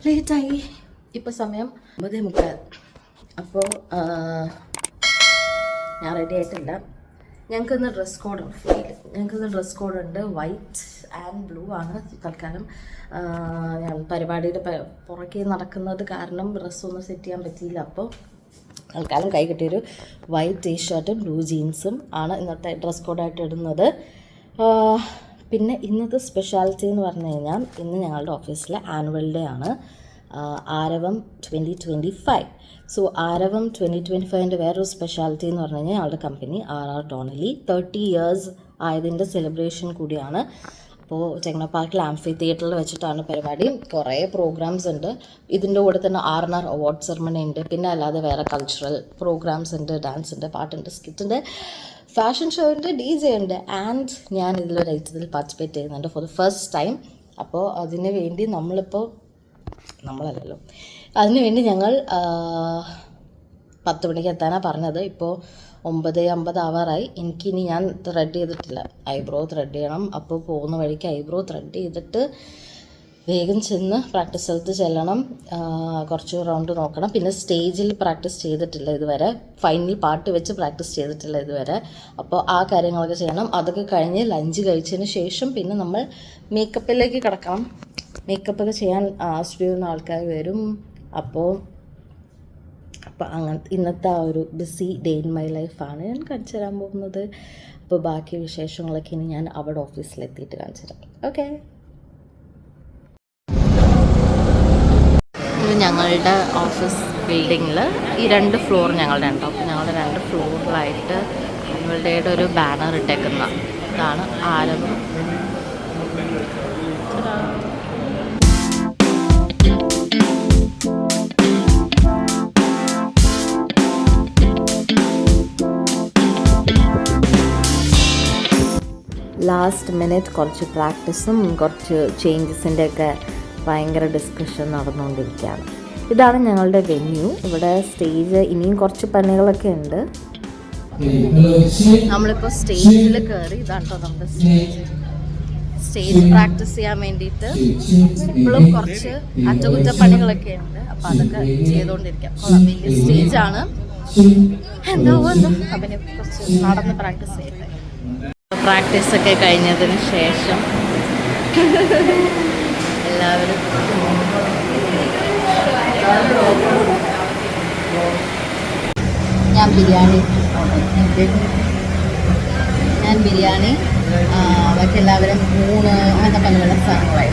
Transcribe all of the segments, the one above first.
ലേറ്റായി. ഇപ്പോൾ സമയം 9:30. അപ്പോൾ ഞാൻ റെഡി ആയിട്ടില്ല. ഞങ്ങൾക്കിന്ന് ഡ്രസ് കോഡുണ്ട്. വൈറ്റ് ആൻഡ് ബ്ലൂ ആണ് തൽക്കാലം. ഞാൻ പരിപാടിയുടെ പുറകെ നടക്കുന്നത് കാരണം ഡ്രസ്സൊന്നും സെറ്റ് ചെയ്യാൻ പറ്റിയില്ല. അപ്പോൾ തൽക്കാലം കൈ കിട്ടിയൊരു വൈറ്റ് ടീഷർട്ടും ബ്ലൂ ജീൻസും ആണ് ഇന്നത്തെ ഡ്രസ് കോഡായിട്ട് ഇടുന്നത്. പിന്നെ ഇന്നത്തെ സ്പെഷ്യാലിറ്റി എന്ന് പറഞ്ഞു കഴിഞ്ഞാൽ ഇന്ന് ഞങ്ങളുടെ ഓഫീസിലെ ആനുവൽ ഡേ ആണ്, ആരവം 2025. സോ ആരവം 2025ൻ്റെ വേറൊരു സ്പെഷ്യാലിറ്റി എന്ന് പറഞ്ഞു കഴിഞ്ഞാൽ ഞങ്ങളുടെ കമ്പനി RR Donnelley 30 years ആയതിൻ്റെ സെലിബ്രേഷൻ കൂടിയാണ്. അപ്പോൾ ടെക്നോപാർക്കിൽ ആംഫി തിയേറ്ററിൽ വെച്ചിട്ടാണ് പരിപാടി. കുറേ പ്രോഗ്രാംസ് ഉണ്ട്. ഇതിൻ്റെ കൂടെ തന്നെ R&R അവാർഡ് സെറമണി ഉണ്ട്. പിന്നെ അല്ലാതെ വേറെ കൾച്ചറൽ പ്രോഗ്രാംസ് ഉണ്ട്, ഡാൻസ് ഉണ്ട്, പാട്ടുണ്ട്, സ്കിറ്റുണ്ട്, ഫാഷൻ ഷോ ഉണ്ട്, DJ ഉണ്ട്. ആൻഡ് ഞാൻ ഇതിലൊരു ഐറ്റത്തിൽ പാർട്ടിസിപ്പേറ്റ് ചെയ്യുന്നുണ്ട് ഫോർ ദ ഫസ്റ്റ് ടൈം. അപ്പോൾ അതിന് വേണ്ടി അതിനുവേണ്ടി ഞങ്ങൾ 10 മണിക്ക് എത്താനാണ് പറഞ്ഞത്. ഇപ്പോൾ 9:50 ആവാറായി. എനിക്കിനി ഞാൻ ത്രെഡ് ചെയ്തിട്ടില്ല, ഐബ്രോ ത്രെഡ് ചെയ്യണം. അപ്പോൾ പോകുന്ന വഴിക്ക് ഐബ്രോ ത്രെഡ് ചെയ്തിട്ട് വേഗം ചെന്ന് പ്രാക്ടീസ് സ്ഥലത്ത് ചെല്ലണം, കുറച്ച് റൗണ്ട് നോക്കണം. പിന്നെ സ്റ്റേജിൽ പ്രാക്ടീസ് ചെയ്തിട്ടില്ല ഇതുവരെ, ഫൈനൽ പാട്ട് വെച്ച് പ്രാക്ടീസ് ചെയ്തിട്ടില്ല ഇതുവരെ. അപ്പോൾ ആ കാര്യങ്ങളൊക്കെ ചെയ്യണം. അതൊക്കെ കഴിഞ്ഞ് ലഞ്ച് കഴിച്ചതിന് ശേഷം പിന്നെ നമ്മൾ മേക്കപ്പിലേക്ക് കിടക്കണം. മേക്കപ്പൊക്കെ ചെയ്യാൻ സ്റ്റുഡിയോയിൽ നിന്ന് ആൾക്കാർ വരും. അപ്പോൾ അങ്ങനെ ഇന്നത്തെ ആ ഒരു ബിസി ഡേ ഇൻ മൈ ലൈഫാണ് ഞാൻ കാണിച്ചു തരാൻ പോകുന്നത്. അപ്പോൾ ബാക്കി വിശേഷങ്ങളൊക്കെ ഇനി ഞാൻ അവിടെ ഓഫീസിലെത്തിയിട്ട് കാണിച്ചു തരാം. ഓക്കെ, ഞങ്ങളുടെ ഓഫീസ് ബിൽഡിങ്ങിൽ ഈ 2 ഫ്ലോർ ഞങ്ങളുടെ ഉണ്ടോ. അപ്പോൾ ഞങ്ങളുടെ 2 ഫ്ലോറിലായിട്ട് ആനുവൽ ഡേയുടെ ഒരു ബാനർ ഇട്ടേക്കുന്ന ഇതാണ് ആരവം. ലാസ്റ്റ് മിനിറ്റ് കുറച്ച് പ്രാക്ടീസും കുറച്ച് ചേഞ്ചസിൻ്റെയൊക്കെ ഭയങ്കര ഡിസ്കഷൻ നടന്നുകൊണ്ടിരിക്കുകയാണ്. ഇതാണ് ഞങ്ങളുടെ വെന്യൂ. ഇവിടെ സ്റ്റേജ് ഇനിയും കുറച്ച് പണികളൊക്കെ ഉണ്ട്. നമ്മളിപ്പോൾ സ്റ്റേജിൽ കയറി. ഇതാണോ നമ്മുടെ സ്റ്റേജ് പ്രാക്ടീസ് ചെയ്യാൻ വേണ്ടിയിട്ട് ഇപ്പോഴും കുറച്ച് അറ്റകുറ്റപ്പണികളൊക്കെ ഉണ്ട്. അപ്പോൾ അതൊക്കെ ചെയ്തുകൊണ്ടിരിക്കാം. വലിയ സ്റ്റേജാണ്. എന്താവോ അപ്പം കുറച്ച് നടന്ന് പ്രാക്ടീസ് ചെയ്യട്ടെ. പ്രാക്ടീസൊക്കെ കഴിഞ്ഞതിന് ശേഷം എല്ലാവരും ഞാൻ ബിരിയാണി ബാക്കി എല്ലാവരും അങ്ങനത്തെ പല പല സാധനങ്ങളായി.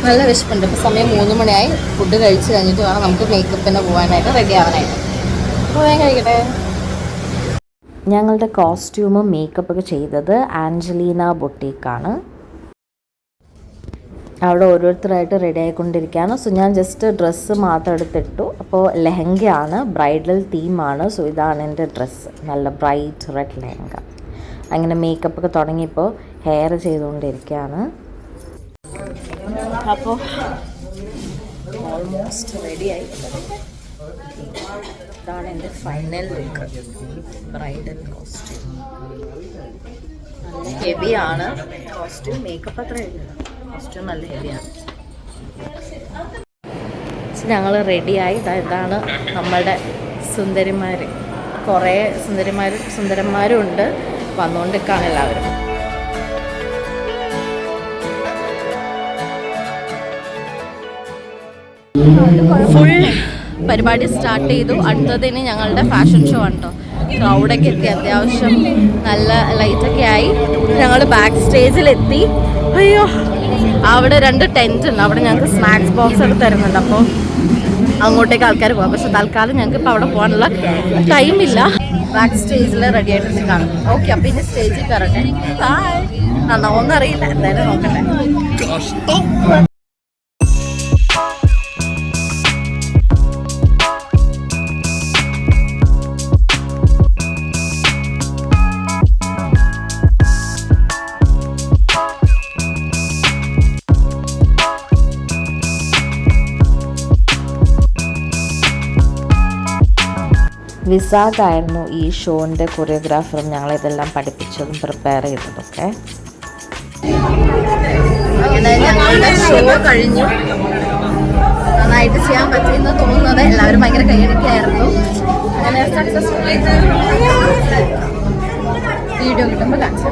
നല്ല വിശപ്പുണ്ട്. ഇപ്പോൾ സമയം 3 മണിയായി. ഫുഡ് കഴിച്ച് കഴിഞ്ഞിട്ട് വേണം നമുക്ക് മേക്കപ്പിന് പോകാനായിട്ട്, റെഡി ആവാനായിട്ട്. അപ്പോൾ വേഗം കഴിക്കട്ടെ. ഞങ്ങളുടെ കോസ്റ്റ്യൂമും മേക്കപ്പൊക്കെ ചെയ്തത് ആഞ്ചലീന ബൊട്ടീക്കാണ്. അവിടെ ഓരോരുത്തരായിട്ട് റെഡി ആയിക്കൊണ്ടിരിക്കുകയാണ്. സോ ഞാൻ ജസ്റ്റ് ഡ്രസ്സ് മാത്രം എടുത്തിട്ടു. അപ്പോൾ ലെഹങ്കയാണ്, ബ്രൈഡൽ തീമാണ്. സോ ഇതാണ് എൻ്റെ ഡ്രസ്സ്, നല്ല ബ്രൈറ്റ് റെഡ് ലെഹങ്ക. അങ്ങനെ മേക്കപ്പൊക്കെ തുടങ്ങിയപ്പോൾ ഹെയർ ചെയ്തുകൊണ്ടിരിക്കുകയാണ്. അപ്പോൾ ഓൾമോസ്റ്റ് റെഡിയായി. ഇതാണ് എൻ്റെ ഫൈനൽ ലുക്ക്, ബ്രൈഡൽ കോസ്റ്റ്യൂം. നല്ല ഹെവിയാണ് കോസ്റ്റ്യൂം. മേക്കപ്പ് അത്ര ഹെവിയാണ്, കോസ്റ്റ്യൂം നല്ല ഹെവിയാണ്. ഞങ്ങൾ റെഡിയായി. ഇതാണ് നമ്മളുടെ സുന്ദരിമാർ. കുറേ സുന്ദരന്മാരും ഉണ്ട്. വന്നുകൊണ്ടിരിക്കുകയാണ് എല്ലാവരും. ഫുൾ പരിപാടി സ്റ്റാർട്ട് ചെയ്തു. അടുത്തതിന് ഞങ്ങളുടെ ഫാഷൻ ഷോ ആണ് കേട്ടോ. ക്രൗഡൊക്കെ എത്തി, അത്യാവശ്യം നല്ല ലൈറ്റൊക്കെ ആയി. ഞങ്ങൾ ബാക്ക് സ്റ്റേജിലെത്തി. അയ്യോ, അവിടെ 2 ടെൻറ്റ് ഉണ്ട്. അവിടെ ഞങ്ങൾക്ക് സ്നാക്സ് ബോക്സ് ഒക്കെ തരുന്നുണ്ട്. അപ്പോൾ അങ്ങോട്ടേക്ക് ആൾക്കാർ പോകാം. പക്ഷെ തൽക്കാലം ഞങ്ങൾക്ക് ഇപ്പോൾ അവിടെ പോകാനുള്ള ടൈമില്ല. ബാക്ക് സ്റ്റേജിൽ റെഡി ആയിട്ട് കാണും. ഓക്കെ, അപ്പോൾ ഇനി സ്റ്റേജിൽ കയറട്ടെ. ഹായ്. ഒന്നും അറിയില്ല, എന്തായാലും നോക്കട്ടെ. വിസാഖായിരുന്നു ഈ ഷോൻ്റെ കൊറിയോഗ്രാഫറും ഞങ്ങളിതെല്ലാം പഠിപ്പിച്ചതും പ്രിപ്പയർ ചെയ്തതൊക്കെ. അങ്ങനെ ഞങ്ങളുടെ ഷോ കഴിഞ്ഞു. നന്നായിട്ട് ചെയ്യാൻ പറ്റിയെന്ന് തോന്നുന്നത്. എല്ലാവരും ഭയങ്കര കൈയടിക്കായിരുന്നു. അങ്ങനെ സക്സസ്ഫുള്ളി വീഡിയോ കിട്ടുമ്പോൾ കാണിച്ചു.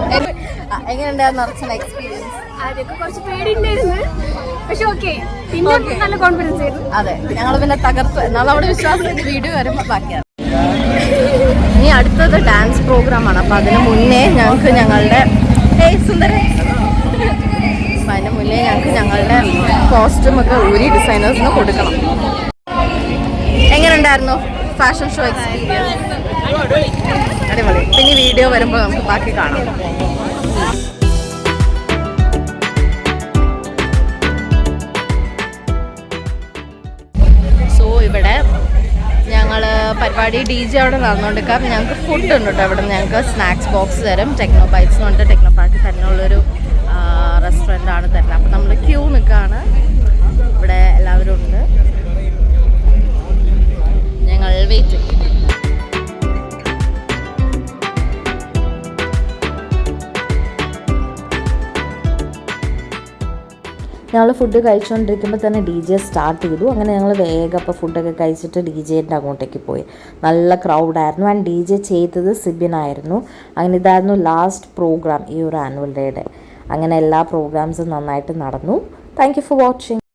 എങ്ങനെയുണ്ടായിരുന്നു അർച്ചന എക്സ്പീരിയൻസ്? ആദ്യമൊക്കെ കുറച്ച് പേടിയുണ്ടായിരുന്നു, പക്ഷെ ഓക്കെ, പിന്നെ നല്ല കോൺഫിഡൻസ് ആയിരുന്നു. അതെ, ഞങ്ങൾ പിന്നെ തകർത്ത്. നമ്മുടെ വിശ്വാസത്തിന്റെ വീഡിയോ വരുമ്പോൾ ബാക്കിയാണ്. ഇനി അടുത്തത് ഡാൻസ് പ്രോഗ്രാമാണ്. അപ്പം അതിന് മുന്നേ ഞങ്ങൾക്ക് ഞങ്ങളുടെ കോസ്റ്റ്യൂമൊക്കെ ഊരി ഡിസൈനേഴ്സിന് കൊടുക്കണം. എങ്ങനെയുണ്ടായിരുന്നു ഫാഷൻ ഷോ എക്സ്പീരിയൻസ്? അടിപൊളി. പിന്നെ വീഡിയോ വരുമ്പോൾ നമുക്ക് ബാക്കി കാണാം. സോ ഇവിടെ ഞങ്ങൾ പരിപാടി DJ അവിടെ നടന്നുകൊണ്ടിരിക്കുക. അപ്പം ഞങ്ങൾക്ക് ഫുഡ് ഉണ്ട് കേട്ടോ. ഇവിടെ ഞങ്ങൾക്ക് സ്നാക്സ് ബോക്സ് തരും. ടെക്നോ ബൈറ്റ്സ് എന്ന് പറഞ്ഞിട്ട് ടെക്നോ പാർക്കിൽ തന്നെയുള്ളൊരു റെസ്റ്റോറൻ്റാണ് തരുന്നത്. അപ്പം നമ്മൾ ക്യൂ നിൽക്കുകയാണ്. ഇവിടെ എല്ലാവരും ഉണ്ട്. ഞങ്ങൾ വെയിറ്റ് ചെയ്യും. ഞങ്ങൾ ഫുഡ് കഴിച്ചുകൊണ്ടിരിക്കുമ്പോൾ തന്നെ DJ സ്റ്റാർട്ട് ചെയ്തു. അങ്ങനെ ഞങ്ങൾ വേഗം അപ്പോൾ ഫുഡൊക്കെ കഴിച്ചിട്ട് DJൻ്റെ അങ്ങോട്ടേക്ക് പോയി. നല്ല ക്രൗഡായിരുന്നു. ആൻഡ് DJ ചെയ്തത് സിബിനായിരുന്നു. അങ്ങനെ ഇതായിരുന്നു ലാസ്റ്റ് പ്രോഗ്രാം ഈ ഒരു ആനുവൽ ഡേയുടെ. അങ്ങനെ എല്ലാ പ്രോഗ്രാംസും നന്നായിട്ട് നടന്നു. Thank you for watching.